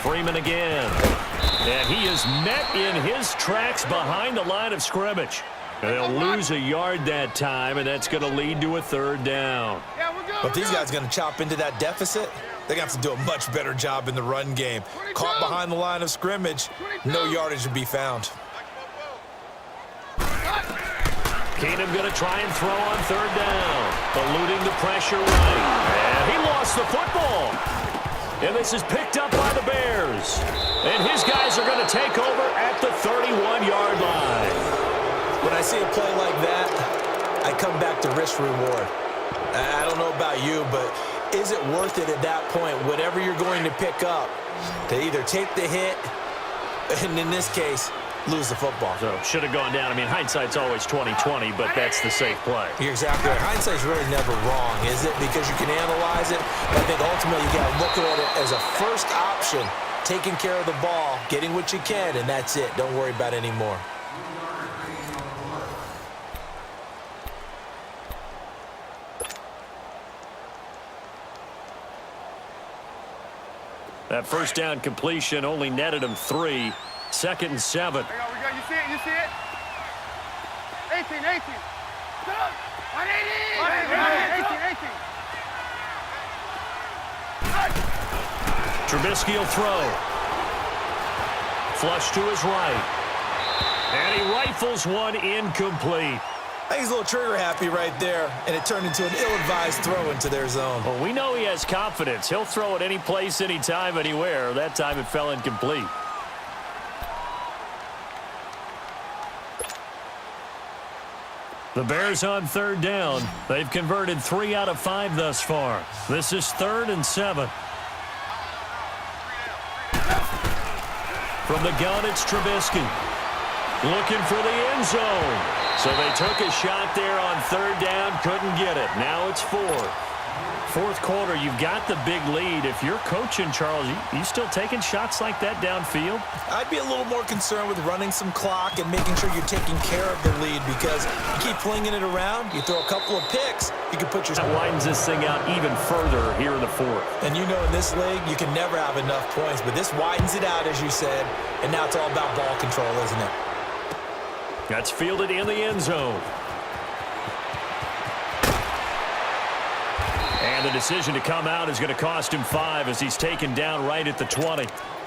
Freeman again. And he is met in his tracks behind the line of scrimmage. They'll lose a yard that time, and that's going to lead to a third down. But these guys are going to chop into that deficit. They're going to have to do a much better job in the run game. Caught behind the line of scrimmage, no yardage to be found. Keenum going to try and throw on third down, eluding the pressure right. And he lost the football. And this is picked up by the Bears. And his guys are going to take over at the 31-yard line. When I see a play like that, I come back to risk-reward. I don't know about you, but is it worth it at that point, whatever you're going to pick up, to either take the hit, and in this case, lose the football? So should have gone down. I mean, hindsight's always 20/20, but that's the safe play. You're exactly right. Hindsight's really never wrong, is it? Because you can analyze it. But I think ultimately you got to look at it as a first option, taking care of the ball, getting what you can, and that's it. Don't worry about it anymore. That first down completion only netted him 3. 2nd and 7. We got, you see it, you see it? 18. 180. 18. Trubisky will throw. Flush to his right. And he rifles one incomplete. I think he's a little trigger happy right there, and it turned into an ill-advised throw into their zone. Well, we know he has confidence. He'll throw it any place, anytime, anywhere. That time it fell incomplete. The Bears on third down. They've converted 3 out of 5 thus far. This is 3rd and 7. From the gun, it's Trubisky. Looking for the end zone. So they took a shot there on third down, couldn't get it. Now it's 4th. 4th quarter, you've got the big lead. If you're coaching, Charles, you still taking shots like that downfield? I'd be a little more concerned with running some clock and making sure you're taking care of the lead, because you keep flinging it around, you throw a couple of picks, you can put your... That widens this thing out even further here in the 4th. And you know in this league, you can never have enough points, but this widens it out, as you said, and now it's all about ball control, isn't it? That's fielded in the end zone. And the decision to come out is going to cost him 5 as he's taken down right at the 20.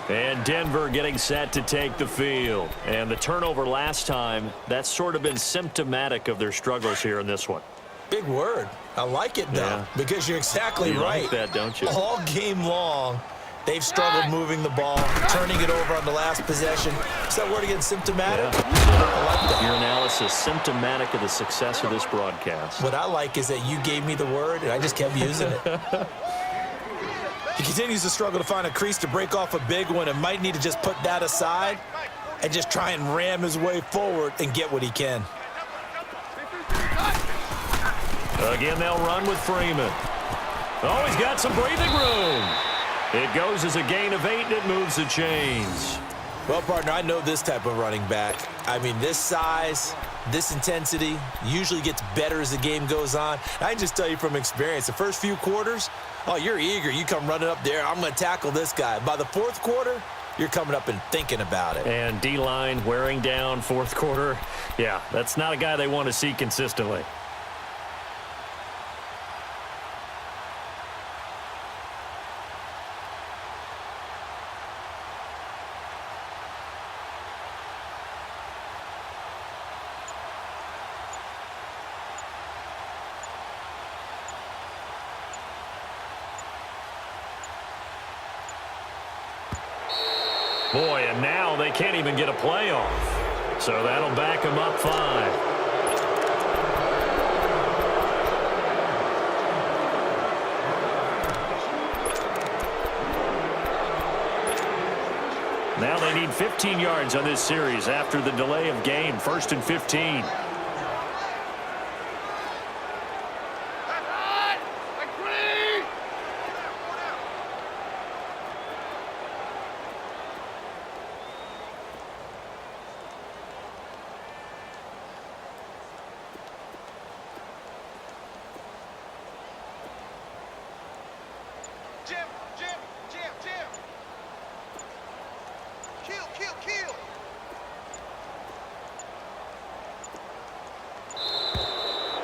And Denver getting set to take the field. And the turnover last time, that's sort of been symptomatic of their struggles here in this one. Big word. I like it, though, because you're exactly right. You like that, don't you? All game long, they've struggled moving the ball, turning it over on the last possession. Is that word again, symptomatic? Yeah. I like that. Your analysis, symptomatic of the success of this broadcast. What I like is that you gave me the word, and I just kept using it. He continues to struggle to find a crease to break off a big one, and might need to just put that aside and just try and ram his way forward and get what he can. Again, they'll run with Freeman. Oh, he's got some breathing room. It goes as a gain of 8, and it moves the chains. Well, partner, I know this type of running back. I mean, this size, this intensity usually gets better as the game goes on. I can just tell you from experience, the first few quarters, oh, you're eager. You come running up there, I'm going to tackle this guy. By the 4th quarter, you're coming up and thinking about it. And D-line wearing down 4th quarter. Yeah, that's not a guy they want to see consistently. Boy, and now they can't even get a play off. So that'll back them up 5. Now they need 15 yards on this series after the delay of game. 1st and 15.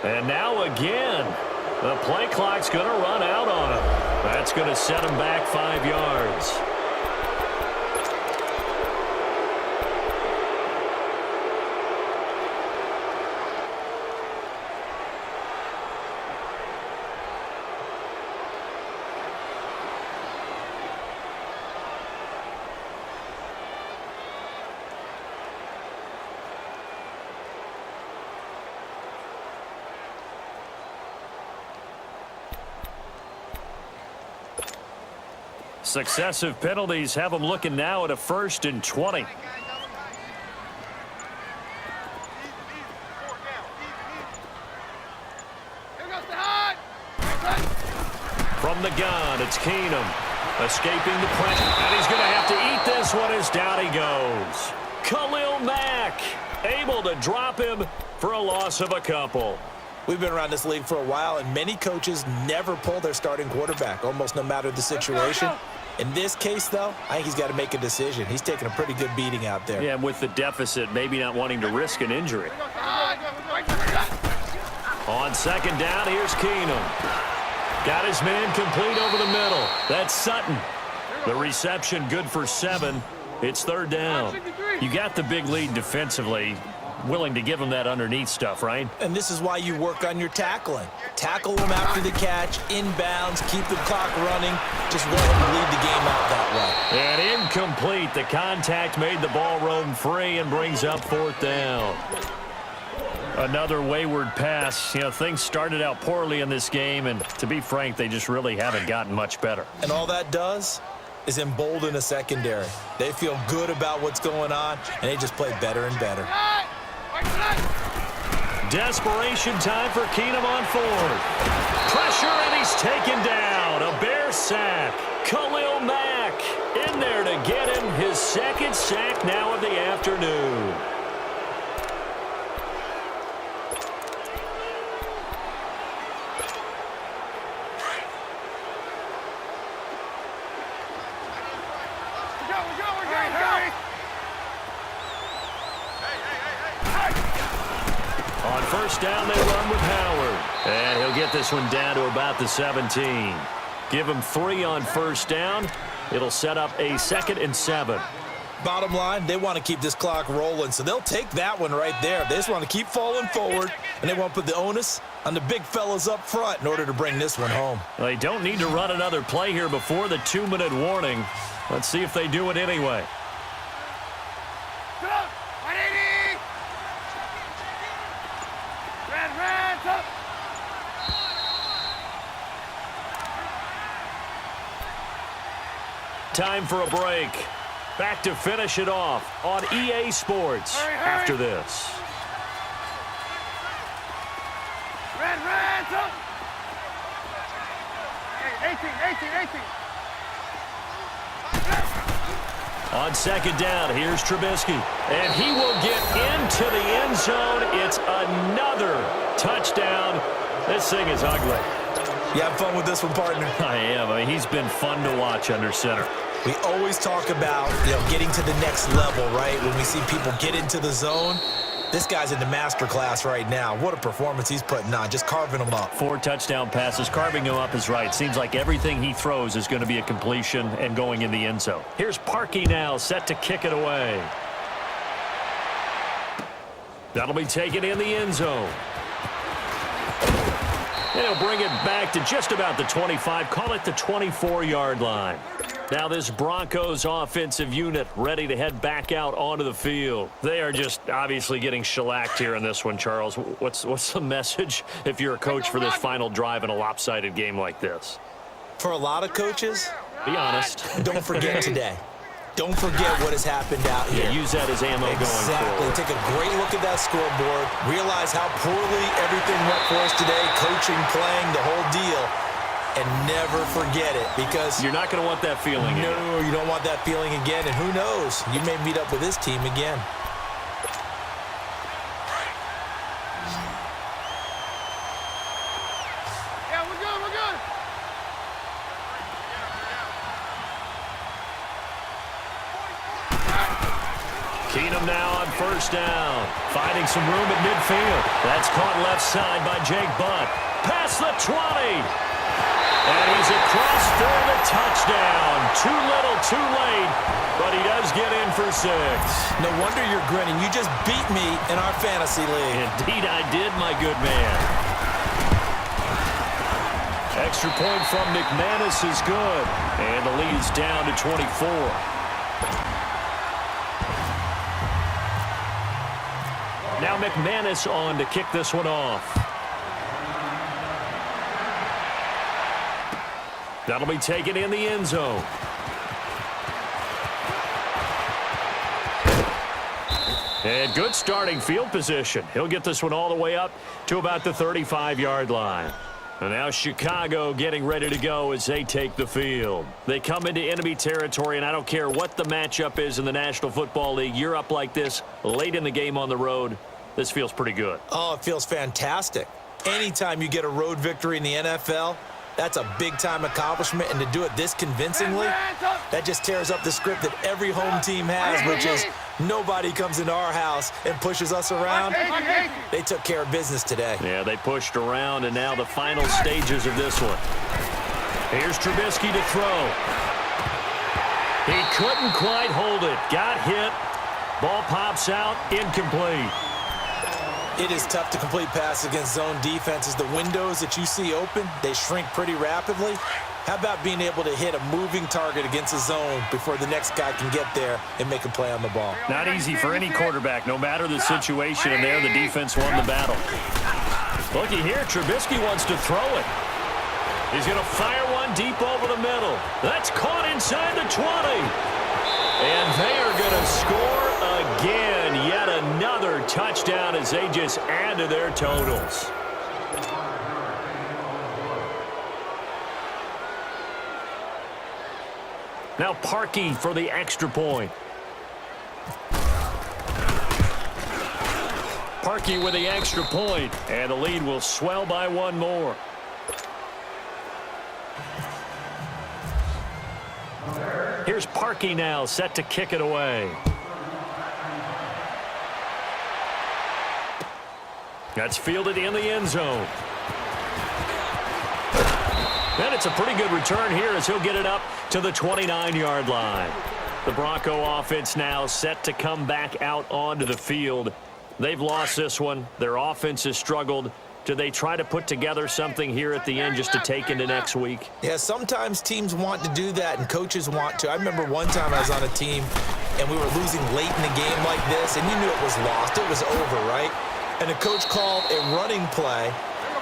And now again, the play clock's going to run out on him. That's going to set him back 5 yards. Successive penalties have them looking now at a 1st and 20. From the gun, it's Keenum. Escaping the pressure. And he's going to have to eat this one as down he goes. Khalil Mack able to drop him for a loss of a couple. We've been around this league for a while, and many coaches never pull their starting quarterback, almost no matter the situation. In this case, though, I think he's got to make a decision. He's taking a pretty good beating out there. Yeah, and with the deficit, maybe not wanting to risk an injury. On 2nd down, here's Keenum. Got his man complete over the middle. That's Sutton. The reception good for 7. It's 3rd down. You got the big lead defensively. Willing to give him that underneath stuff, right? And this is why you work on your tackling. Tackle him after the catch, inbounds, keep the clock running. Just let him lead the game out that way. And incomplete. The contact made the ball roam free and brings up 4th down. Another wayward pass. You know, things started out poorly in this game, and to be frank, they just really haven't gotten much better. And all that does is embolden a secondary. They feel good about what's going on, and they just play better and better. Desperation time for Keenum on 4th. Pressure, and he's taken down. A Bear sack. Khalil Mack in there to get him. His 2nd sack now of the afternoon. On 1st down, they run with Howard. And he'll get this one down to about the 17. Give him 3 on 1st down. It'll set up a 2nd and 7. Bottom line, they want to keep this clock rolling, so they'll take that one right there. They just want to keep falling forward, and they want to put the onus on the big fellas up front in order to bring this one home. Well, they don't need to run another play here before the 2-minute warning. Let's see if they do it anyway. Time for a break. Back to finish it off on EA Sports after this. Red, 18. On 2nd down, here's Trubisky. And he will get into the end zone. It's another touchdown. This thing is ugly. You have fun with this one, partner? I am. I mean, he's been fun to watch under center. We always talk about, getting to the next level, right? When we see people get into the zone, this guy's in the master class right now. What a performance he's putting on, just carving them up. 4 touchdown passes. Carving him up is right. Seems like everything he throws is going to be a completion and going in the end zone. Here's Parkey now, set to kick it away. That'll be taken in the end zone. And he'll bring it back to just about the 25, call it the 24-yard line. Now this Broncos offensive unit ready to head back out onto the field. They are just obviously getting shellacked here in this one, Charles. What's the message if you're a coach for this final drive in a lopsided game like this? For a lot of coaches, be honest. Don't forget today. Don't forget what has happened out here. Yeah, use that as ammo going Exactly. forward. Take a great look at that scoreboard. Realize how poorly everything went for us today. Coaching, playing, the whole deal. And never forget it, because you're not going to want that feeling again. No, you don't want that feeling again. And who knows? You may meet up with this team again. Yeah, we're good, we're good. Keenum now on first down. Finding some room at midfield. That's caught left side by Jake Butt. Past the 20. And he's across for the touchdown. Too little, too late, but he does get in for 6. No wonder you're grinning. You just beat me in our fantasy league. Indeed I did, my good man. Extra point from McManus is good. And the lead is down to 24. Now McManus on to kick this one off. That'll be taken in the end zone. And good starting field position. He'll get this one all the way up to about the 35-yard line. And now Chicago getting ready to go as they take the field. They come into enemy territory, and I don't care what the matchup is in the National Football League. You're up like this late in the game on the road. This feels pretty good. Oh, it feels fantastic. Anytime you get a road victory in the NFL, that's a big-time accomplishment, and to do it this convincingly, that just tears up the script that every home team has, which is nobody comes into our house and pushes us around. They took care of business today. Yeah, they pushed around, and now the final stages of this one. Here's Trubisky to throw. He couldn't quite hold it. Got hit. Ball pops out. Incomplete. It is tough to complete passes against zone defenses. The windows that you see open, they shrink pretty rapidly. How about being able to hit a moving target against a zone before the next guy can get there and make a play on the ball? Not easy for any quarterback, no matter the situation, and there the defense won the battle. Looky here, Trubisky wants to throw it. He's going to fire one deep over the middle. That's caught inside the 20. And they are going to score again. Yet another touchdown as they just add to their totals. Now Parkey for the extra point. Parkey with the extra point, and the lead will swell by one more. Here's Parkey now, set to kick it away. That's fielded in the end zone. And it's a pretty good return here as he'll get it up to the 29-yard line. The Bronco offense now set to come back out onto the field. They've lost this one. Their offense has struggled. Do they try to put together something here at the end just to take into next week? Yeah, sometimes teams want to do that and coaches want to. I remember one time I was on a team and we were losing late in the game like this, and you knew it was lost. It was over, right? And the coach called a running play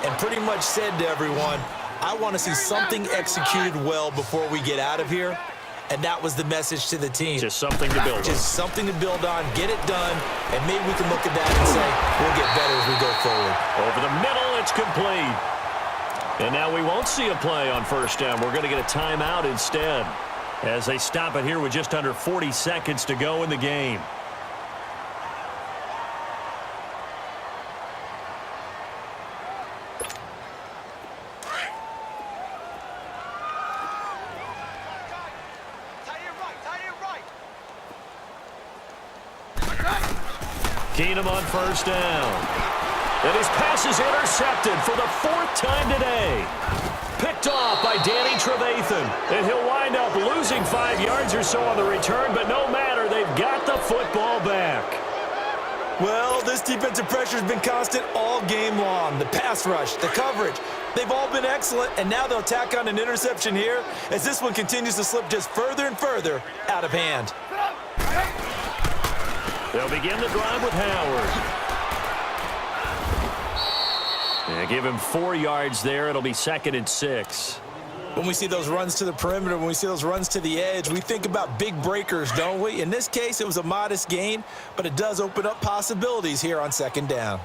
and pretty much said to everyone, I want to see something executed well before we get out of here. And that was the message to the team. Just something to build on. Just something to build on, get it done, and maybe we can look at that and say, we'll get better as we go forward. Over the middle, it's complete. And now we won't see a play on first down. We're going to get a timeout instead as they stop it here with just under 40 seconds to go in the game. Keenum on first down. And his pass is intercepted for the 4th time today. Picked off by Danny Trevathan. And he'll wind up losing 5 yards or so on the return, but no matter, they've got the football back. Well, this defensive pressure has been constant all game long. The pass rush, the coverage, they've all been excellent, and now they'll tack on an interception here as this one continues to slip just further and further out of hand. They'll begin the drive with Howard. And give him 4 yards there. It'll be 2nd and 6. When we see those runs to the perimeter, when we see those runs to the edge, we think about big breakers, don't we? In this case, it was a modest gain, but it does open up possibilities here on 2nd down.